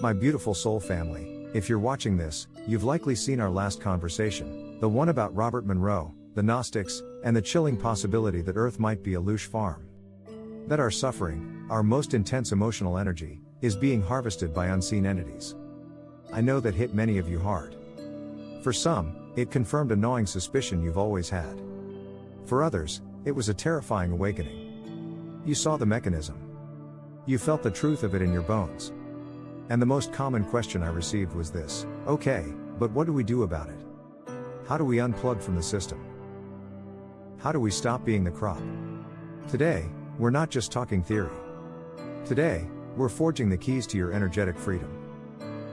My beautiful soul family, if you're watching this, you've likely seen our last conversation, the one about Robert Monroe, the Gnostics, and the chilling possibility that Earth might be a Loosh farm. That our suffering, our most intense emotional energy, is being harvested by unseen entities. I know that hit many of you hard. For some, it confirmed a gnawing suspicion you've always had. For others, it was a terrifying awakening. You saw the mechanism. You felt the truth of it in your bones. And the most common question I received was this: okay, but what do we do about it? How do we unplug from the system? How do we stop being the crop? Today, we're not just talking theory. Today, we're forging the keys to your energetic freedom.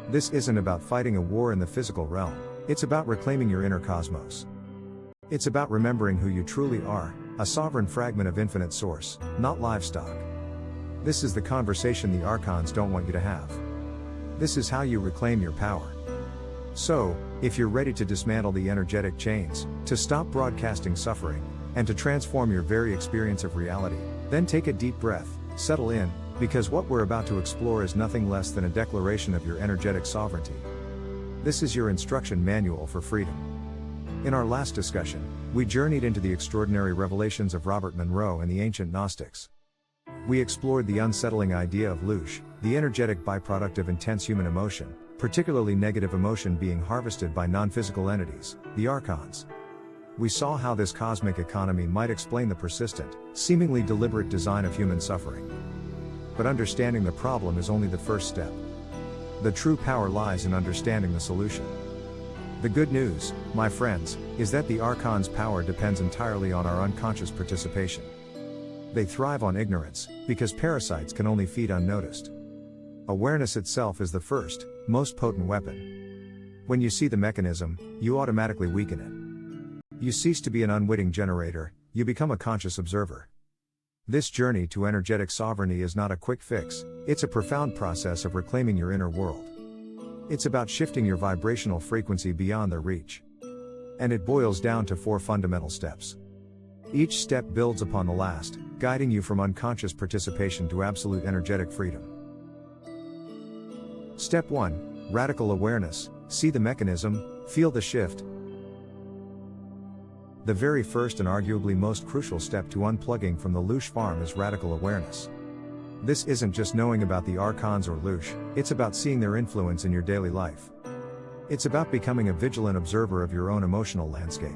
This isn't about fighting a war in the physical realm, it's about reclaiming your inner cosmos. It's about remembering who you truly are, a sovereign fragment of infinite source, not livestock. This is the conversation the Archons don't want you to have. This is how you reclaim your power. So, if you're ready to dismantle the energetic chains, to stop broadcasting suffering, and to transform your very experience of reality, then take a deep breath, settle in, because what we're about to explore is nothing less than a declaration of your energetic sovereignty. This is your instruction manual for freedom. In our last discussion, we journeyed into the extraordinary revelations of Robert Monroe and the ancient Gnostics. We explored the unsettling idea of Loosh, the energetic byproduct of intense human emotion, particularly negative emotion being harvested by non-physical entities, the Archons. We saw how this cosmic economy might explain the persistent, seemingly deliberate design of human suffering. But understanding the problem is only the first step. The true power lies in understanding the solution. The good news, my friends, is that the Archons' power depends entirely on our unconscious participation. They thrive on ignorance, because parasites can only feed unnoticed. Awareness itself is the first, most potent weapon. When you see the mechanism, you automatically weaken it. You cease to be an unwitting generator, you become a conscious observer. This journey to energetic sovereignty is not a quick fix, it's a profound process of reclaiming your inner world. It's about shifting your vibrational frequency beyond their reach. And it boils down to 4 fundamental steps. Each step builds upon the last, guiding you from unconscious participation to absolute energetic freedom. Step 1. Radical awareness. See the mechanism, feel the shift. The very first and arguably most crucial step to unplugging from the Loosh farm is radical awareness. This isn't just knowing about the Archons or Loosh, it's about seeing their influence in your daily life. It's about becoming a vigilant observer of your own emotional landscape.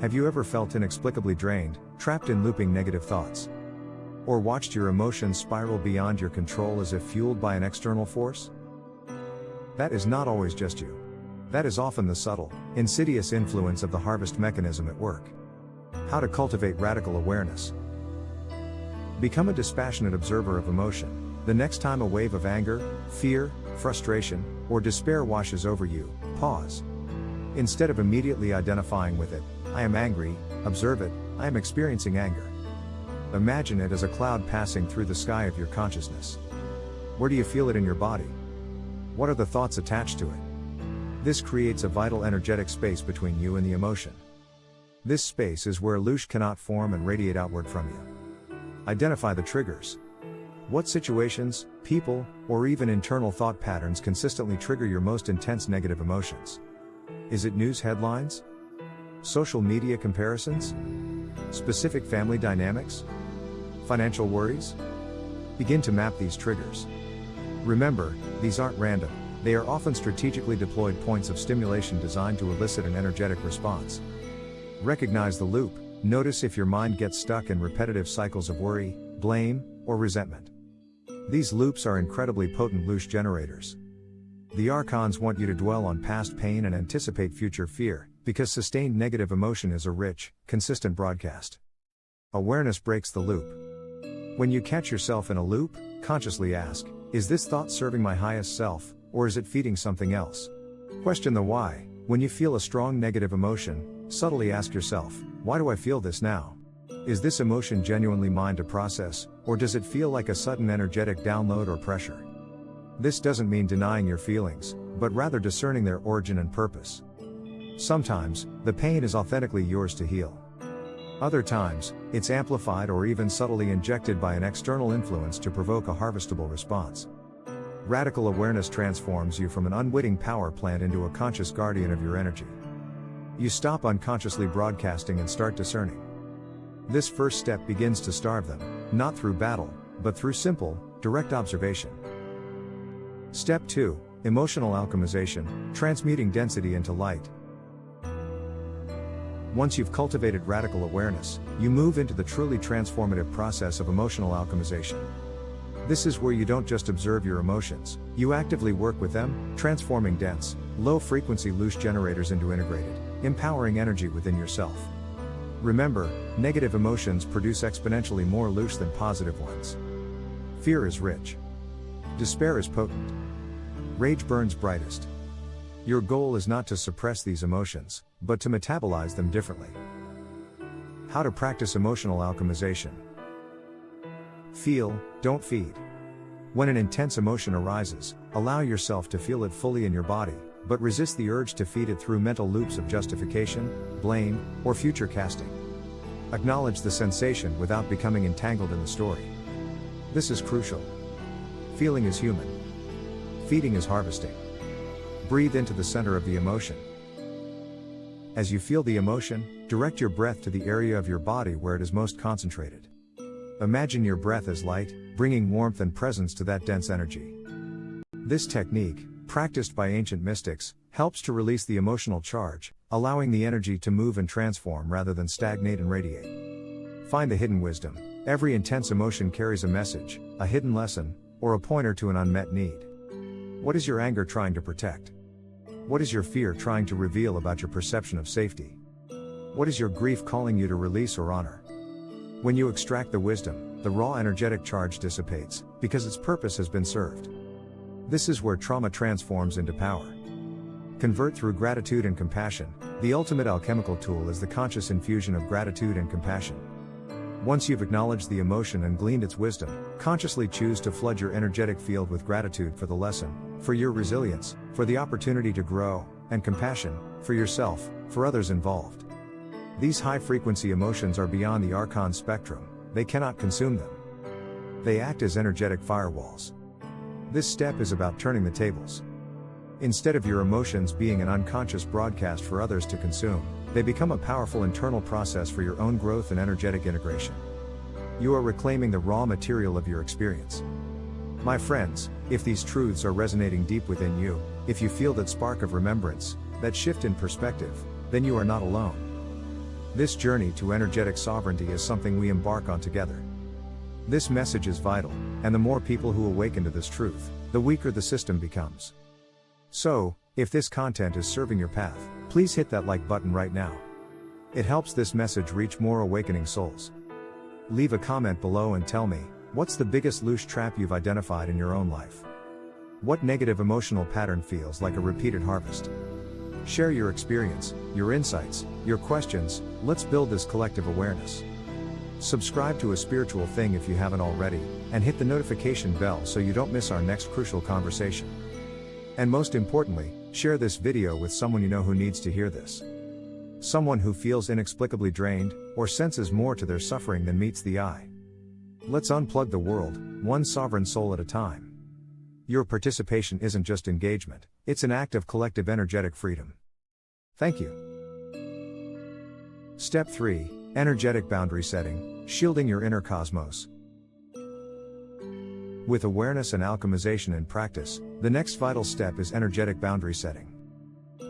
Have you ever felt inexplicably drained, trapped in looping negative thoughts? Or watched your emotions spiral beyond your control as if fueled by an external force? That is not always just you. That is often the subtle, insidious influence of the harvest mechanism at work. How to cultivate radical awareness. Become a dispassionate observer of emotion. The next time a wave of anger, fear, frustration, or despair washes over you, pause. Instead of immediately identifying with it, I am angry, observe it, I am experiencing anger. Imagine it as a cloud passing through the sky of your consciousness. Where do you feel it in your body? What are the thoughts attached to it? This creates a vital energetic space between you and the emotion. This space is where Loosh cannot form and radiate outward from you. Identify the triggers. What situations, people, or even internal thought patterns consistently trigger your most intense negative emotions? Is it news headlines? Social media comparisons? Specific family dynamics? Financial worries? Begin to map these triggers. Remember, these aren't random, they are often strategically deployed points of stimulation designed to elicit an energetic response. Recognize the loop, notice if your mind gets stuck in repetitive cycles of worry, blame, or resentment. These loops are incredibly potent Loosh generators. The Archons want you to dwell on past pain and anticipate future fear, because sustained negative emotion is a rich, consistent broadcast. Awareness breaks the loop. When you catch yourself in a loop, consciously ask, is this thought serving my highest self, or is it feeding something else? Question the why. When you feel a strong negative emotion, subtly ask yourself, why do I feel this now? Is this emotion genuinely mine to process, or does it feel like a sudden energetic download or pressure? This doesn't mean denying your feelings, but rather discerning their origin and purpose. Sometimes, the pain is authentically yours to heal. Other times, it's amplified or even subtly injected by an external influence to provoke a harvestable response. Radical awareness transforms you from an unwitting power plant into a conscious guardian of your energy. You stop unconsciously broadcasting and start discerning. This first step begins to starve them, not through battle, but through simple, direct observation. Step 2. Emotional alchemization, transmuting density into light. Once you've cultivated radical awareness, you move into the truly transformative process of emotional alchemization. This is where you don't just observe your emotions, you actively work with them, transforming dense, low-frequency Loosh generators into integrated, empowering energy within yourself. Remember, negative emotions produce exponentially more Loosh than positive ones. Fear is rich. Despair is potent. Rage burns brightest. Your goal is not to suppress these emotions, but to metabolize them differently. How to practice emotional alchemization. Feel, don't feed. When an intense emotion arises, allow yourself to feel it fully in your body, but resist the urge to feed it through mental loops of justification, blame, or future casting. Acknowledge the sensation without becoming entangled in the story. This is crucial. Feeling is human. Feeding is harvesting. Breathe into the center of the emotion. As you feel the emotion, direct your breath to the area of your body where it is most concentrated. Imagine your breath as light, bringing warmth and presence to that dense energy. This technique, practiced by ancient mystics, helps to release the emotional charge, allowing the energy to move and transform rather than stagnate and radiate. Find the hidden wisdom. Every intense emotion carries a message, a hidden lesson, or a pointer to an unmet need. What is your anger trying to protect? What is your fear trying to reveal about your perception of safety? What is your grief calling you to release or honor? When you extract the wisdom, the raw energetic charge dissipates, because its purpose has been served. This is where trauma transforms into power. Convert through gratitude and compassion. The ultimate alchemical tool is the conscious infusion of gratitude and compassion. Once you've acknowledged the emotion and gleaned its wisdom, consciously choose to flood your energetic field with gratitude for the lesson, for your resilience, for the opportunity to grow, and compassion, for yourself, for others involved. These high-frequency emotions are beyond the Archon spectrum, they cannot consume them. They act as energetic firewalls. This step is about turning the tables. Instead of your emotions being an unconscious broadcast for others to consume, they become a powerful internal process for your own growth and energetic integration. You are reclaiming the raw material of your experience. My friends, if these truths are resonating deep within you, if you feel that spark of remembrance, that shift in perspective, then you are not alone. This journey to energetic sovereignty is something we embark on together. This message is vital, and the more people who awaken to this truth, the weaker the system becomes. So, if this content is serving your path, please hit that like button right now. It helps this message reach more awakening souls. Leave a comment below and tell me, what's the biggest Loosh trap you've identified in your own life? What negative emotional pattern feels like a repeated harvest? Share your experience, your insights, your questions. Let's build this collective awareness. Subscribe to A Spiritual Thing if you haven't already, and hit the notification bell so you don't miss our next crucial conversation. And most importantly, share this video with someone you know who needs to hear this. Someone who feels inexplicably drained, or senses more to their suffering than meets the eye. Let's unplug the world, one sovereign soul at a time. Your participation isn't just engagement, it's an act of collective energetic freedom. Thank you. Step 3. Energetic boundary setting, shielding your inner cosmos. With awareness and alchemization in practice, the next vital step is energetic boundary setting.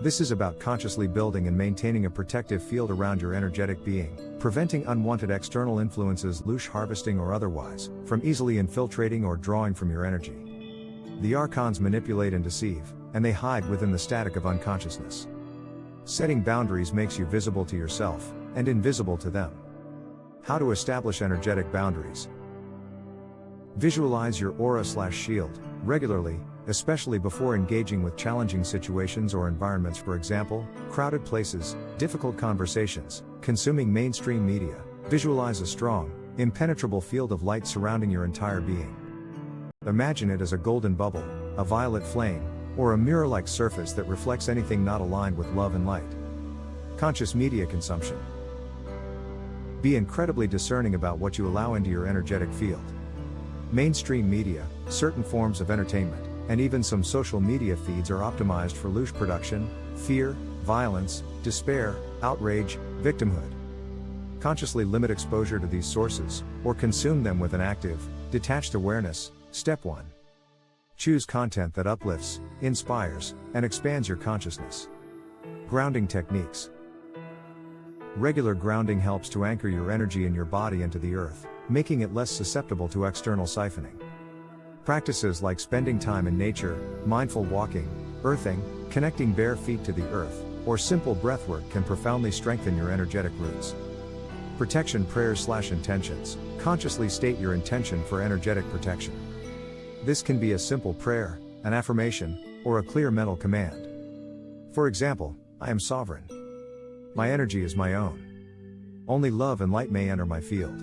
This is about consciously building and maintaining a protective field around your energetic being, preventing unwanted external influences, Loosh harvesting or otherwise, from easily infiltrating or drawing from your energy. The Archons manipulate and deceive, and they hide within the static of unconsciousness. Setting boundaries makes you visible to yourself, and invisible to them. How to establish energetic boundaries. Visualize your aura/shield regularly, especially before engaging with challenging situations or environments, for example, crowded places, difficult conversations, consuming mainstream media. Visualize a strong, impenetrable field of light surrounding your entire being. Imagine it as a golden bubble, a violet flame, or a mirror-like surface that reflects anything not aligned with love and light. Conscious media consumption. Be incredibly discerning about what you allow into your energetic field. Mainstream media, certain forms of entertainment, and even some social media feeds are optimized for loosh production, fear, violence, despair, outrage, victimhood. Consciously limit exposure to these sources, or consume them with an active, detached awareness. Step 1. Choose content that uplifts, inspires, and expands your consciousness. Grounding techniques. Regular grounding helps to anchor your energy in your body into the earth, making it less susceptible to external siphoning. Practices like spending time in nature, mindful walking, earthing, connecting bare feet to the earth, or simple breathwork can profoundly strengthen your energetic roots. Protection prayers/intentions. Consciously state your intention for energetic protection. This can be a simple prayer, an affirmation, or a clear mental command. For example, I am sovereign. My energy is my own. Only love and light may enter my field.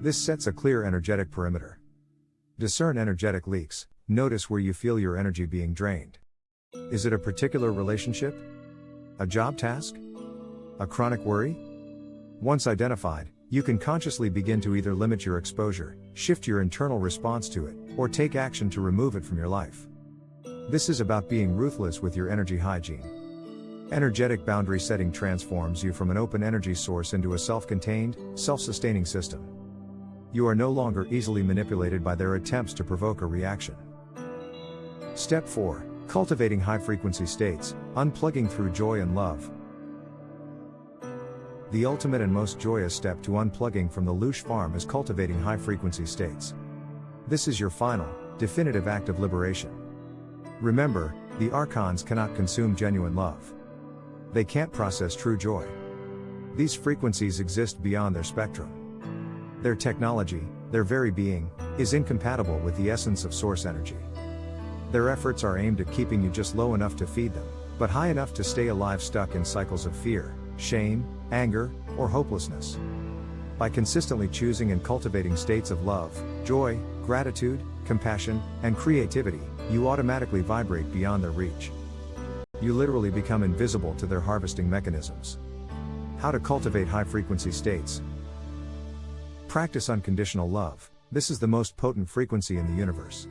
This sets a clear energetic perimeter. Discern energetic leaks. Notice where you feel your energy being drained. Is it a particular relationship? A job task? A chronic worry? Once identified, you can consciously begin to either limit your exposure, shift your internal response to it, or take action to remove it from your life. This is about being ruthless with your energy hygiene. Energetic boundary setting transforms you from an open energy source into a self-contained, self-sustaining system. You are no longer easily manipulated by their attempts to provoke a reaction. Step 4. Cultivating high-frequency states, unplugging through joy and love. The ultimate and most joyous step to unplugging from the Loosh farm is cultivating high-frequency states. This is your final, definitive act of liberation. Remember, the Archons cannot consume genuine love. They can't process true joy. These frequencies exist beyond their spectrum. Their technology, their very being, is incompatible with the essence of source energy. Their efforts are aimed at keeping you just low enough to feed them, but high enough to stay alive, stuck in cycles of fear, shame, anger, or hopelessness. By consistently choosing and cultivating states of love, joy, gratitude, compassion, and creativity, you automatically vibrate beyond their reach. You literally become invisible to their harvesting mechanisms. How to cultivate high-frequency states. Practice unconditional love. This is the most potent frequency in the universe.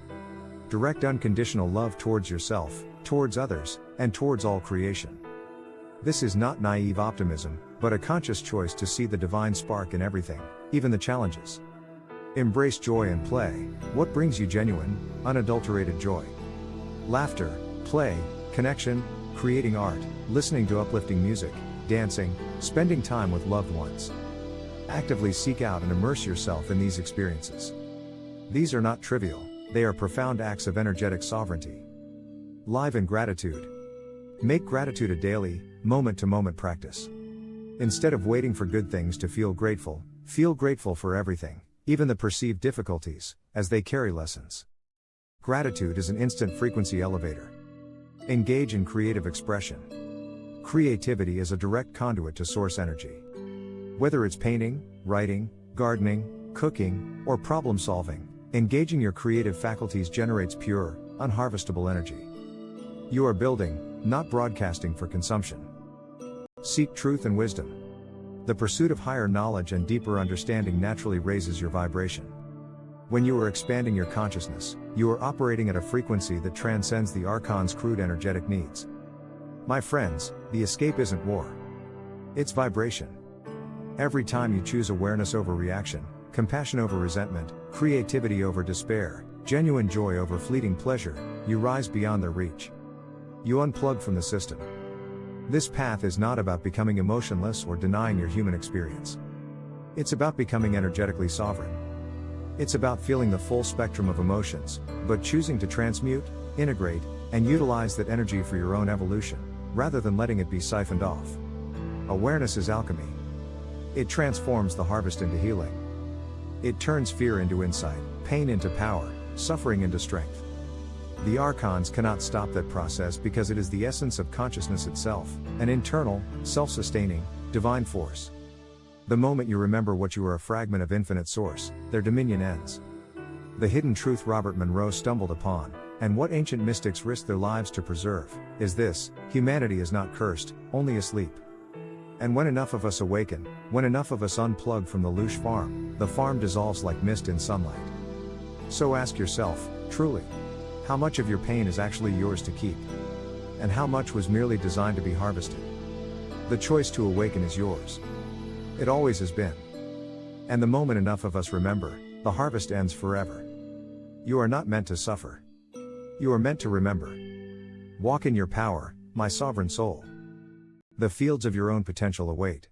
Direct unconditional love towards yourself, towards others, and towards all creation. This is not naive optimism, but a conscious choice to see the divine spark in everything, even the challenges. Embrace joy and play. What brings you genuine, unadulterated joy? Laughter, play, connection, creating art, listening to uplifting music, dancing, spending time with loved ones. Actively seek out and immerse yourself in these experiences. These are not trivial, they are profound acts of energetic sovereignty. Live in gratitude. Make gratitude a daily, moment-to-moment practice. Instead of waiting for good things to feel grateful for everything, even the perceived difficulties, as they carry lessons. Gratitude is an instant frequency elevator. Engage in creative expression. Creativity is a direct conduit to source energy. Whether it's painting, writing, gardening, cooking, or problem solving, engaging your creative faculties generates pure, unharvestable energy. You are building, not broadcasting for consumption. Seek truth and wisdom. The pursuit of higher knowledge and deeper understanding naturally raises your vibration. When you are expanding your consciousness, you are operating at a frequency that transcends the Archon's crude energetic needs. My friends, the escape isn't war. It's vibration. Every time you choose awareness over reaction, compassion over resentment, creativity over despair, genuine joy over fleeting pleasure, you rise beyond their reach. You unplug from the system. This path is not about becoming emotionless or denying your human experience. It's about becoming energetically sovereign. It's about feeling the full spectrum of emotions, but choosing to transmute, integrate, and utilize that energy for your own evolution, rather than letting it be siphoned off. Awareness is alchemy. It transforms the harvest into healing. It turns fear into insight, pain into power, suffering into strength. The Archons cannot stop that process because it is the essence of consciousness itself, an internal, self-sustaining, divine force. The moment you remember what you are, a fragment of infinite source, their dominion ends. The hidden truth Robert Monroe stumbled upon, and what ancient mystics risked their lives to preserve, is this: humanity is not cursed, only asleep. And when enough of us awaken, when enough of us unplug from the Loosh farm, the farm dissolves like mist in sunlight. So ask yourself, truly, How much of your pain is actually yours to keep? And how much was merely designed to be harvested? The choice to awaken is yours. It always has been. And the moment enough of us remember, the harvest ends forever. You are not meant to suffer. You are meant to remember. Walk in your power, my sovereign soul. The fields of your own potential await.